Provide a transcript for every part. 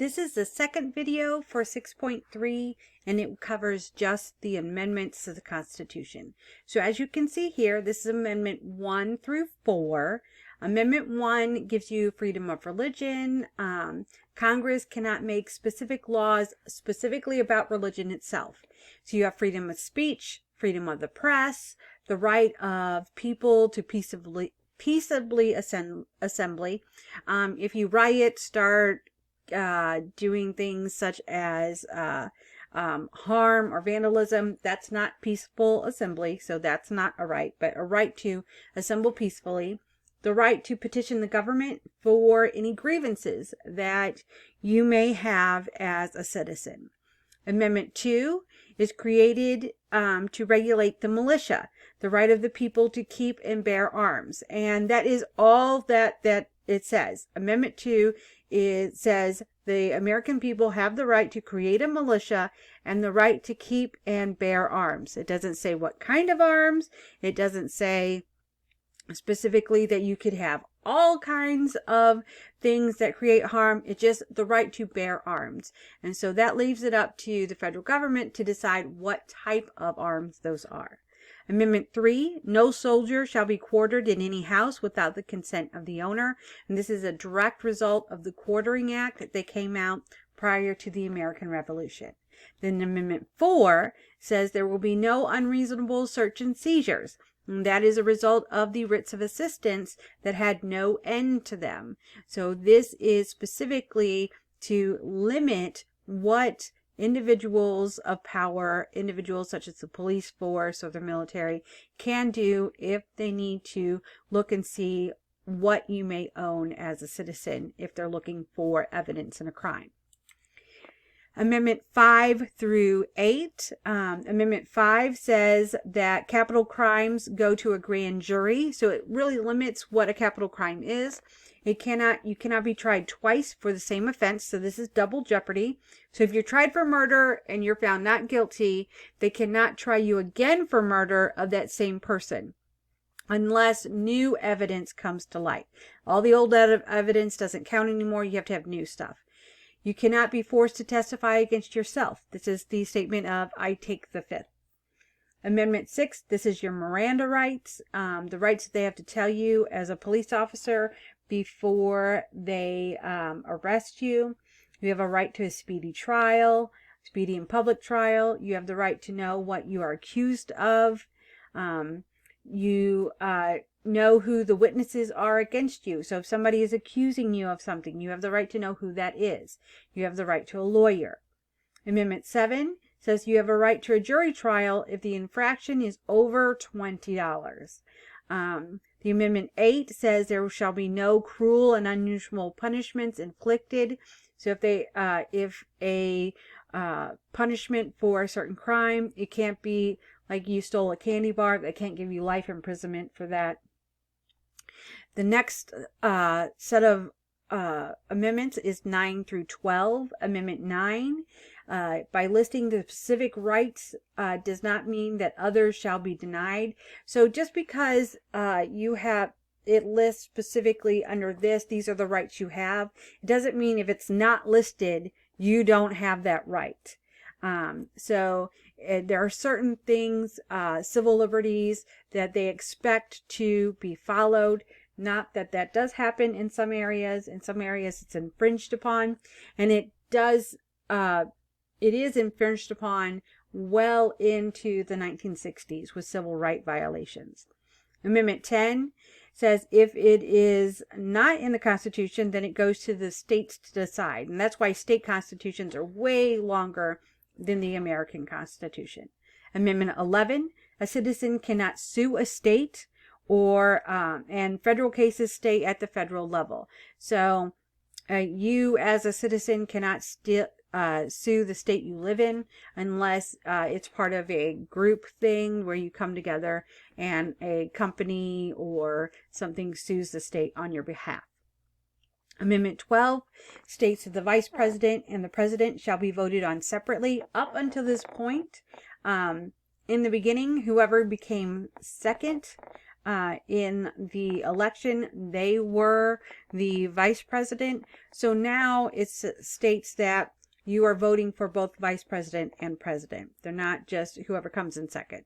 This is the second video for 6.3, and it covers just the amendments to the Constitution. So as you can see here, this is Amendment 1 through 4. Amendment 1 gives you freedom of religion. Congress cannot make specific laws specifically about religion itself. So you have freedom of speech, freedom of the press, the right of people to peaceably assembly. If you riot, start doing things such as harm or vandalism, that's not peaceful assembly, so that's not a right, but a right to assemble peacefully. The right to petition the government for any grievances that you may have as a citizen. Amendment 2 is created to regulate the militia, the right of the people to keep and bear arms. And that is all that it says. Amendment 2 says the American people have the right to create a militia and the right to keep and bear arms. It doesn't say what kind of arms. It doesn't say specifically that you could have all kinds of things that create harm. It's just the right to bear arms. And so that leaves it up to the federal government to decide what type of arms those are. Amendment 3, no soldier shall be quartered in any house without the consent of the owner. And this is a direct result of the Quartering Act that came out prior to the American Revolution. Then Amendment 4 says there will be no unreasonable search and seizures. And that is a result of the writs of assistance that had no end to them. So this is specifically to limit what individuals of power, individuals such as the police force or the military, can do if they need to look and see what you may own as a citizen if they're looking for evidence in a crime. Amendment 5 through 8. Amendment 5 says that capital crimes go to a grand jury. So it really limits what a capital crime is. You cannot be tried twice for the same offense. So this is double jeopardy. So if you're tried for murder and you're found not guilty, they cannot try you again for murder of that same person unless new evidence comes to light. All the old evidence doesn't count anymore. You have to have new stuff. You cannot be forced to testify against yourself. This is the statement of I take the fifth. Amendment 6, this is your Miranda rights, the rights that they have to tell you as a police officer before they arrest you. You have a right to a speedy trial, speedy and public trial. You have the right to know what you are accused of. You know who the witnesses are against you. So if somebody is accusing you of something, you have the right to know who that is. You have the right to a lawyer. Amendment 7 says you have a right to a jury trial if the infraction is over $20. The Amendment 8 says there shall be no cruel and unusual punishments inflicted. So if a punishment for a certain crime, it can't be like you stole a candy bar. They can't give you life imprisonment for that. The next set of amendments is 9 through 12. Amendment 9, by listing the specific rights, does not mean that others shall be denied. So just because you have it lists specifically under this, these are the rights you have, it doesn't mean if it's not listed, you don't have that right. So there are certain things, civil liberties, that they expect to be followed. Not that that does happen in some areas. In some areas it's infringed upon, and it is infringed upon well into the 1960s with civil right violations. Amendment 10 says if it is not in the Constitution, then it goes to the states to decide. And that's why state constitutions are way longer than the American Constitution. Amendment 11, a citizen cannot sue a state and federal cases stay at the federal level. So you as a citizen cannot sue the state you live in unless it's part of a group thing where you come together and a company or something sues the state on your behalf. Amendment 12 states that the vice president and the president shall be voted on separately. Up until this point, in the beginning, whoever became second in the election, they were the vice president. So now it states that you are voting for both vice president and president. They're not just whoever comes in second.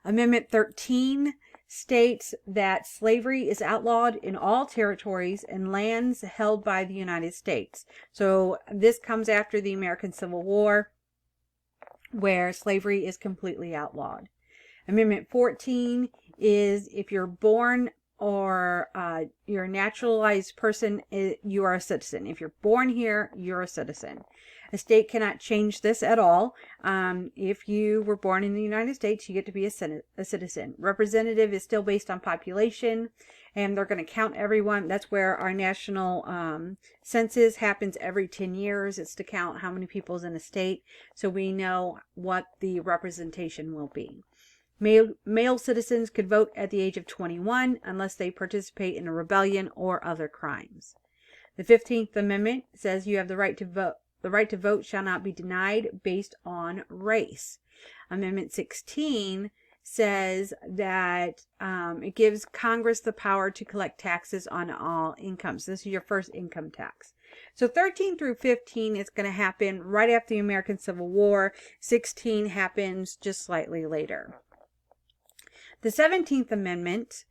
Amendment 13 states that slavery is outlawed in all territories and lands held by the United States. So this comes after the American Civil War, where slavery is completely outlawed. Amendment 14 is if you're born or you're a naturalized person, you are a citizen. If you're born here, you're a citizen. A state cannot change this at all. If you were born in the United States, you get to be a citizen. Representative is still based on population, and they're going to count everyone. That's where our national census happens every 10 years. It's to count how many people's in a state, so we know what the representation will be. Male citizens could vote at the age of 21 unless they participate in a rebellion or other crimes. The 15th Amendment says you have the right to vote. The right to vote shall not be denied based on race. Amendment 16 says that it gives Congress the power to collect taxes on all incomes. This is your first income tax. So 13 through 15 is going to happen right after the American Civil War. 16 happens just slightly later. The 17th Amendment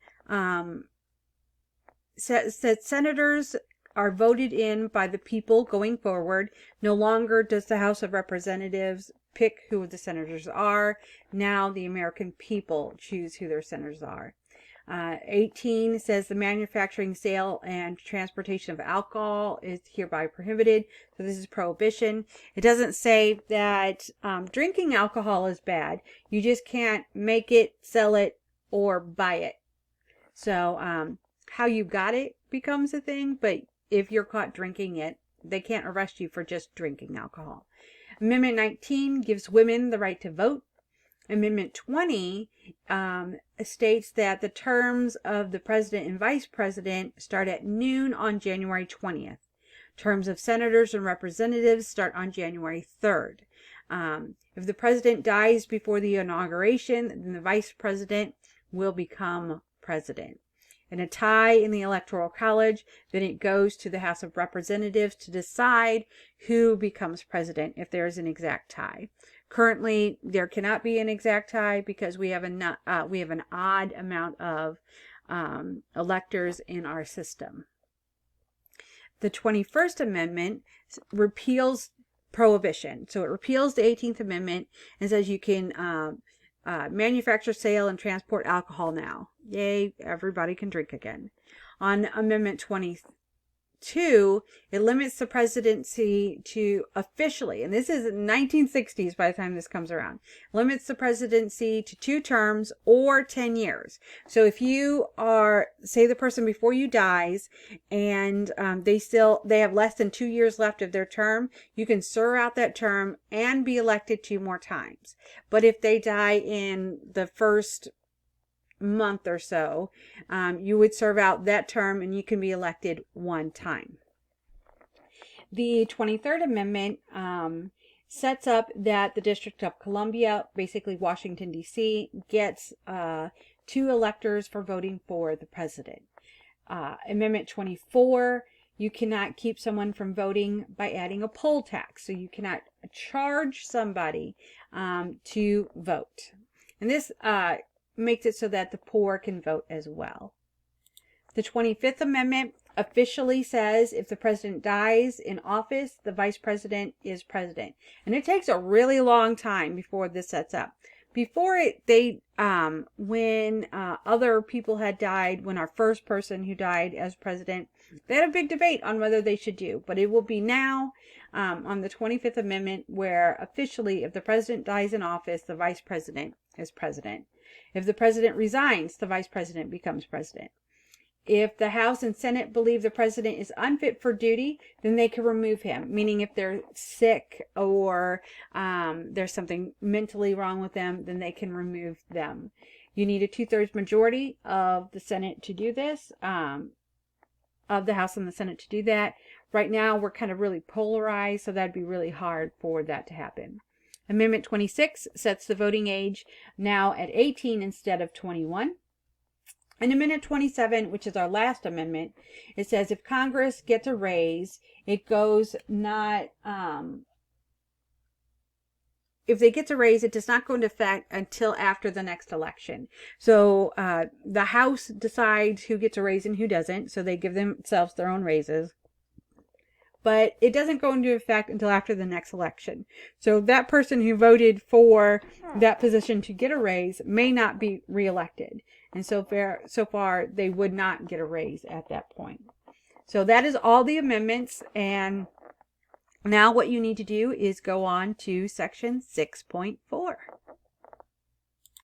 says that senators are voted in by the people going forward. No longer does the House of Representatives pick who the senators are. Now the American people choose who their senators are. 18 says the manufacturing, sale, and transportation of alcohol is hereby prohibited. So this is prohibition. It doesn't say that drinking alcohol is bad. You just can't make it, sell it, or buy it. So how you got it becomes a thing, but if you're caught drinking it, they can't arrest you for just drinking alcohol. Amendment 19 gives women the right to vote. Amendment 20 states that the terms of the president and vice president start at noon on January 20th. Terms of senators and representatives start on January 3rd. If the president dies before the inauguration, then the vice president will become president. In a tie in the Electoral College, then it goes to the House of Representatives to decide who becomes president if there is an exact tie. Currently, there cannot be an exact tie because we have an odd amount of electors in our system. The 21st Amendment repeals prohibition. So it repeals the 18th Amendment and says you can manufacture, sale, and transport alcohol now. Yay, everybody can drink again. On Amendment 22, it limits the presidency to officially, and this is 1960s by the time this comes around, limits the presidency to 2 terms or 10 years. So if you are, say the person before you dies and they have less than 2 years left of their term, you can serve out that term and be elected 2 more times. But if they die in the first month or so, you would serve out that term and you can be elected 1 time. The 23rd Amendment sets up that the District of Columbia, basically Washington, D.C., gets 2 electors for voting for the president. Amendment 24, you cannot keep someone from voting by adding a poll tax. So you cannot charge somebody to vote. And this makes it so that the poor can vote as well. The 25th Amendment officially says if the president dies in office, the vice president is president. And it takes a really long time before this sets up. Before when other people had died, when our first person who died as president, they had a big debate on whether they should do. But it will be now on the 25th Amendment where officially if the president dies in office, the vice president is president. If the president resigns, the vice president becomes president. If the House and Senate believe the president is unfit for duty, then they can remove him. Meaning if they're sick or there's something mentally wrong with them, then they can remove them. You need a 2/3 majority of the Senate to do this, of the House and the Senate to do that. Right now, we're kind of really polarized, so that'd be really hard for that to happen. Amendment 26 sets the voting age now at 18 instead of 21. And Amendment 27, which is our last amendment, it says if Congress gets a raise, it goes not, if they get a raise, it does not go into effect until after the next election. So the House decides who gets a raise and who doesn't. So they give themselves their own raises. But it doesn't go into effect until after the next election. So that person who voted for that position to get a raise may not be reelected. And so far, they would not get a raise at that point. So that is all the amendments. And now what you need to do is go on to section 6.4.